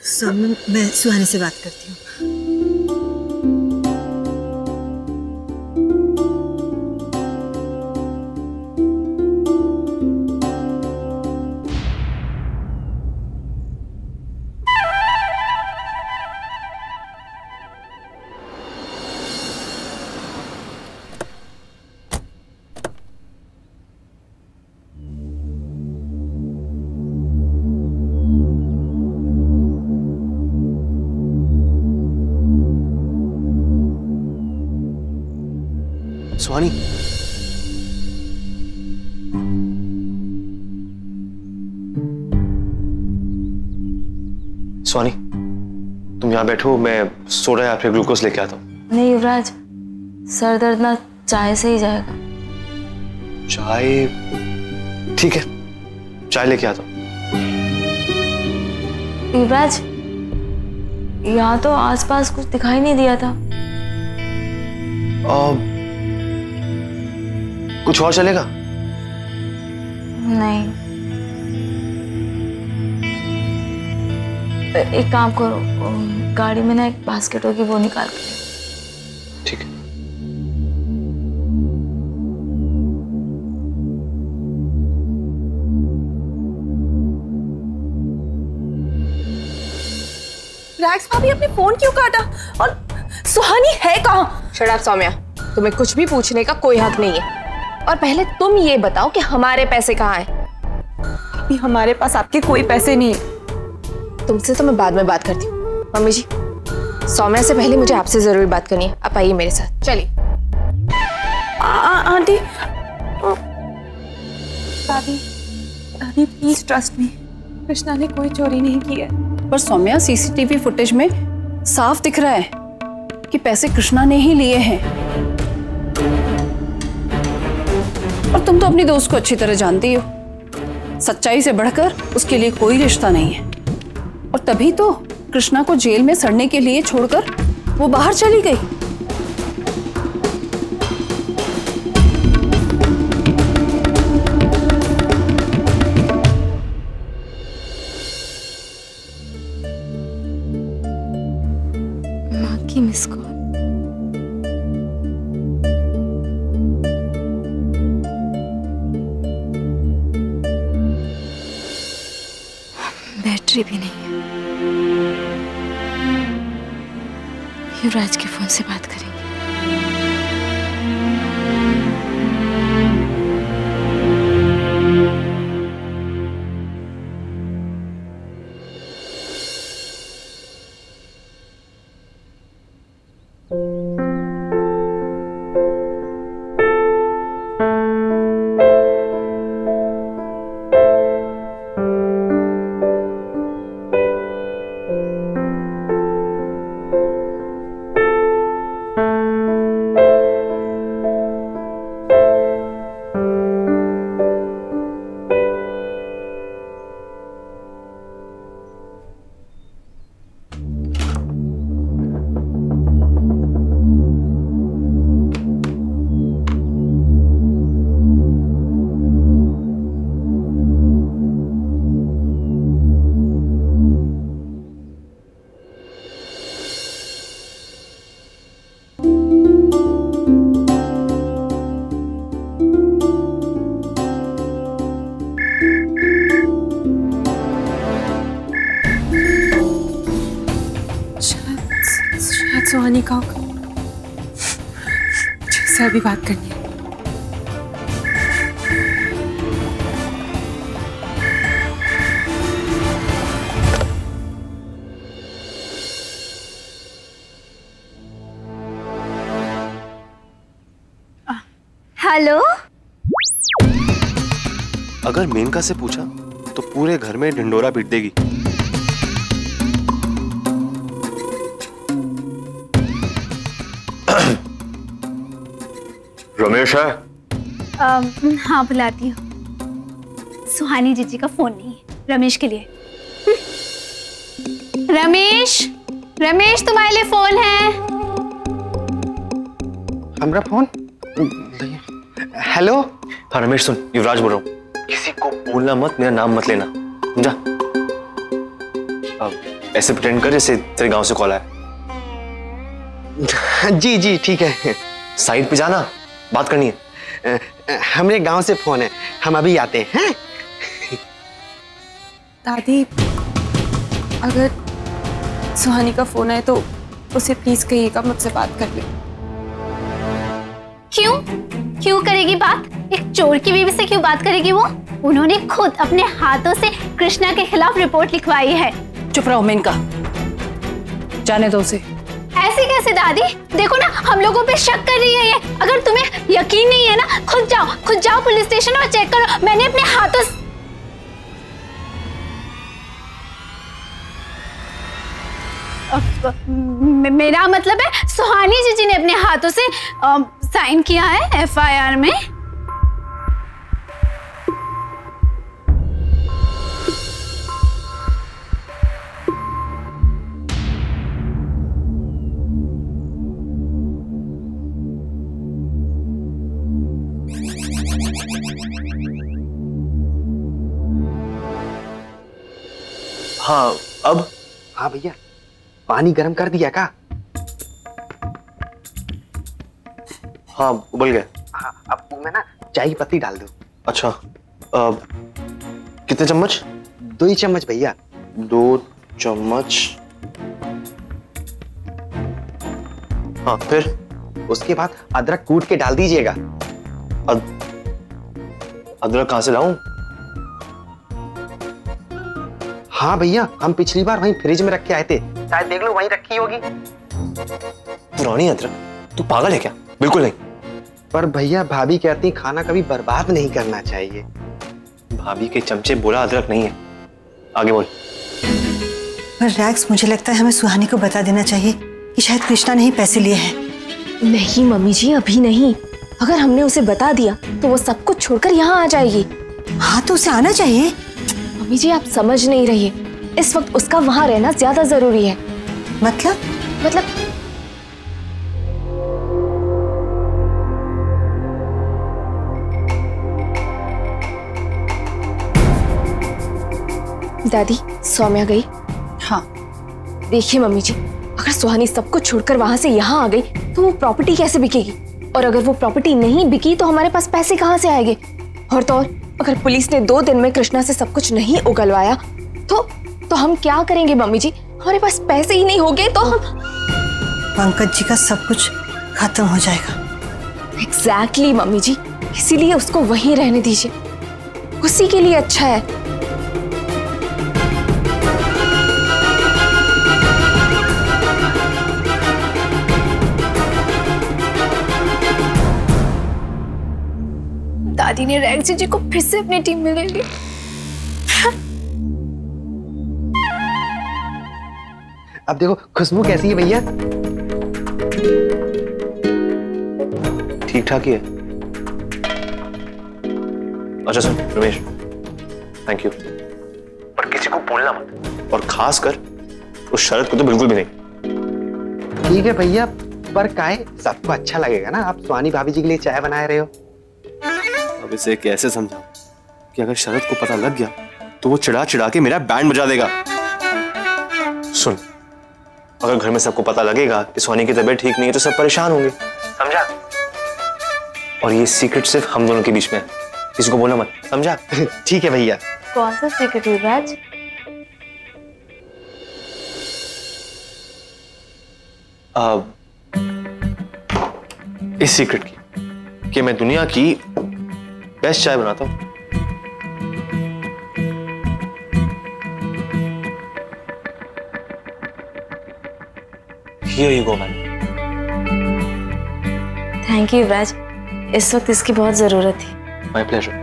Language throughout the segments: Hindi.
सौम्य, मैं सुहानी से बात करती हूँ। सुहानी, सुहानी, तुम यहाँ बैठो, मैं सोडा या फिर ग्लूकोज लेके आता हूँ। नहीं युवराज, सर दर्द ना चाय से ही जाएगा। चाय? ठीक है, चाय लेके आता हूँ। युवराज, यहाँ तो आसपास कुछ दिखाई नहीं दिया था। कुछ और चलेगा? नहीं, एक काम करो, गाड़ी में ना एक बास्केट होगी, वो निकाल के। ठीक है। रैक्स भाभी अपने फोन क्यों काटा? और सुहानी है कहाँ? शट अप सौम्या, तुम्हें कुछ भी पूछने का कोई हक नहीं है। और पहले तुम ये बताओ कि हमारे पैसे कहाँ हैं? अभी हमारे पास आपके कोई पैसे नहीं है। तुमसे तो मैं बाद में बात करती हूँ। मम्मी जी, सौम्या से पहले मुझे आपसे जरूरी बात करनी है। आप आइए मेरे साथ, चलिए। आंटी, दादी, दादी प्लीज ट्रस्ट मी, कृष्णा ने कोई चोरी नहीं की है। पर सौम्या, सीसीटीवी फुटेज में साफ दिख रहा है कि पैसे कृष्णा ने ही लिए हैं। और तुम तो अपनी दोस्त को अच्छी तरह जानती हो, सच्चाई से बढ़कर उसके लिए कोई रिश्ता नहीं है। और तभी तो कृष्णा को जेल में सड़ने के लिए छोड़कर वो बाहर चली गई। माँ की मिस कॉल। बैटरी भी नहीं है। युवराज के फोन से बात करेंगे। सुहानी का मुझसे अभी बात करनी है। हेलो। अगर मेनका से पूछा तो पूरे घर में ढिंडोरा पीट देगी। रमेश है? हाँ बुलाती हूँ। सुहानी जीजी का फोन नहीं है, रमेश के लिए। रमेश, रमेश तुम्हारे लिए फोन है। हमारा फोन? हेलो। हाँ रमेश सुन, युवराज बोल रहा हूँ। किसी को बोलना मत, मेरा नाम मत लेना, समझा? ऐसे प्रेटेंड कर जैसे तेरे गांव से कॉल आया। जी जी ठीक है। साइड पे जाना, बात करनी है। हमारे गांव से फोन है, हम अभी आते हैं। दादी, अगर सुहानी का फोन है तो उसे प्लीज कहिएगा मुझसे बात कर ले। क्यों क्यों करेगी बात? एक चोर की बीवी से क्यों बात करेगी वो? उन्होंने खुद अपने हाथों से कृष्णा के खिलाफ रिपोर्ट लिखवाई है। चुप रहो मेनका, जाने दो उसे। ऐसे कैसे दादी? देखो ना, हम लोगों पे शक कर रही है ये। अगर तुम्हें यकीन नहीं है ना, खुद जाओ पुलिस स्टेशन और चेक करो। मैंने अपने हाथों से मेरा मतलब है सुहानी जीजी ने अपने हाथों से साइन किया है एफआईआर में। हाँ अब? हाँ भैया, पानी गर्म कर दिया का? हाँ उबल गया। हाँ, अब मैं ना चाय की पत्ती डाल दो। अच्छा, कितने चम्मच? 2 ही चम्मच भैया। 2 चम्मच। हाँ फिर? उसके बाद अदरक कूट के डाल दीजिएगा। अदरक कहाँ से लाऊं? हाँ भैया, हम पिछली बार वहीं फ्रिज में रख के आए थे, शायद देख लो वहीं रखी होगी। पुरानी अदरक? तू पागल है क्या? बिल्कुल नहीं। पर भैया भाभी कहती खाना कभी बर्बाद नहीं करना चाहिए। भाभी के चमचे बोला अदरक नहीं है। आगे बोल। पर रैक्स, मुझे लगता है हमें सुहानी को बता देना चाहिए कि शायद कृष्णा ने ही पैसे लिए हैं। नहीं मम्मी जी, अभी नहीं। अगर हमने उसे बता दिया तो वो सब कुछ छोड़कर यहाँ आ जाएगी। हाँ तो उसे आना चाहिए। मम्मी जी आप समझ नहीं रही है, इस वक्त उसका वहां रहना ज्यादा जरूरी है। मतलब दादी, सौम्या गई? हाँ। देखिए मम्मी जी, अगर सुहानी सब कुछ छोड़कर वहां से यहाँ आ गई तो वो प्रॉपर्टी कैसे बिकेगी? और अगर वो प्रॉपर्टी नहीं बिकी तो हमारे पास पैसे कहाँ से आएंगे? और तो और, अगर पुलिस ने 2 दिन में कृष्णा से सब कुछ नहीं उगलवाया तो हम क्या करेंगे मम्मी जी? हमारे पास पैसे ही नहीं होंगे तो हम... पंकज जी का सब कुछ खत्म हो जाएगा। एग्जैक्टली मम्मी जी, इसीलिए उसको वहीं रहने दीजिए, उसी के लिए अच्छा है। दादी ने रैक्स जी को फिर से अपनी टीम में ले ली। अब देखो खुशबू कैसी है भैया? ठीक ठाक ही है। अच्छा सुन रमेश, थैंक यू, पर किसी को बोलना मत, और खास कर उस शरद को तो बिल्कुल भी नहीं। ठीक है भैया, पर काहे? सबको अच्छा लगेगा ना, आप सुहानी भाभी जी के लिए चाय बना रहे हो। अब इसे कैसे समझाऊं कि अगर शरद को पता लग गया तो वो चिढ़ा चिढ़ा के मेरा बैंड बजा देगा। सुन, अगर घर में सबको पता लगेगा कि सुहानी की तबीयत ठीक नहीं है तो सब परेशान होंगे, समझा? और ये सीक्रेट सिर्फ हम दोनों के बीच में है, किसी को बोलना मत, समझा? ठीक है भैया। कौन सा सीक्रेट युवराज? इस सीक्रेट की कि मैं दुनिया की बेस्ट चाय बनाता हूं। Here you go, man. Thank you Yuvraj, इस वक्त इसकी बहुत जरूरत थी। My pleasure.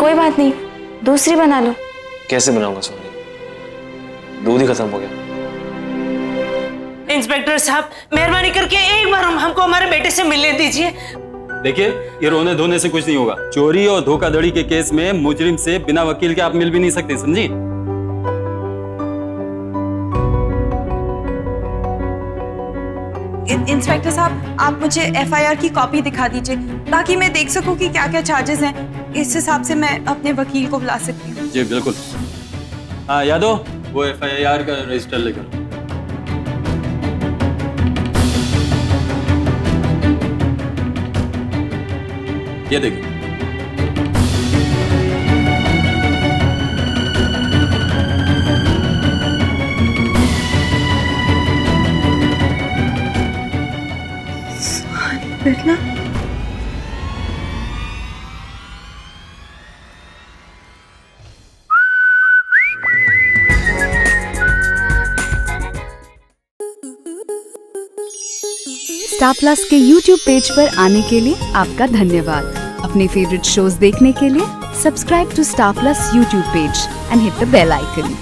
कोई बात नहीं, दूसरी बना लो। कैसे बनाऊंगा सोनी? दूध ही खत्म हो गया। इंस्पेक्टर साहब, मेहरबानी करके एक बार हमको हमारे बेटे से मिलने दीजिए। देखिए, ये रोने धोने से कुछ नहीं होगा। चोरी और धोखाधड़ी के केस में मुजरिम से बिना वकील के आप मिल भी नहीं सकते, समझी? इंस्पेक्टर साहब, आप मुझे एफआईआर की कॉपी दिखा दीजिए ताकि मैं देख सकूं कि क्या क्या चार्जेस हैं। इस हिसाब से मैं अपने वकील को बुला सकती हूँ। जी बिल्कुल। हाँ यादव, वो एफआईआर का रजिस्टर लेकर। ये देखिए। बिरला, स्टार प्लस के YouTube पेज पर आने के लिए आपका धन्यवाद। अपने फेवरेट शोज देखने के लिए subscribe to Star Plus YouTube page and hit the bell icon.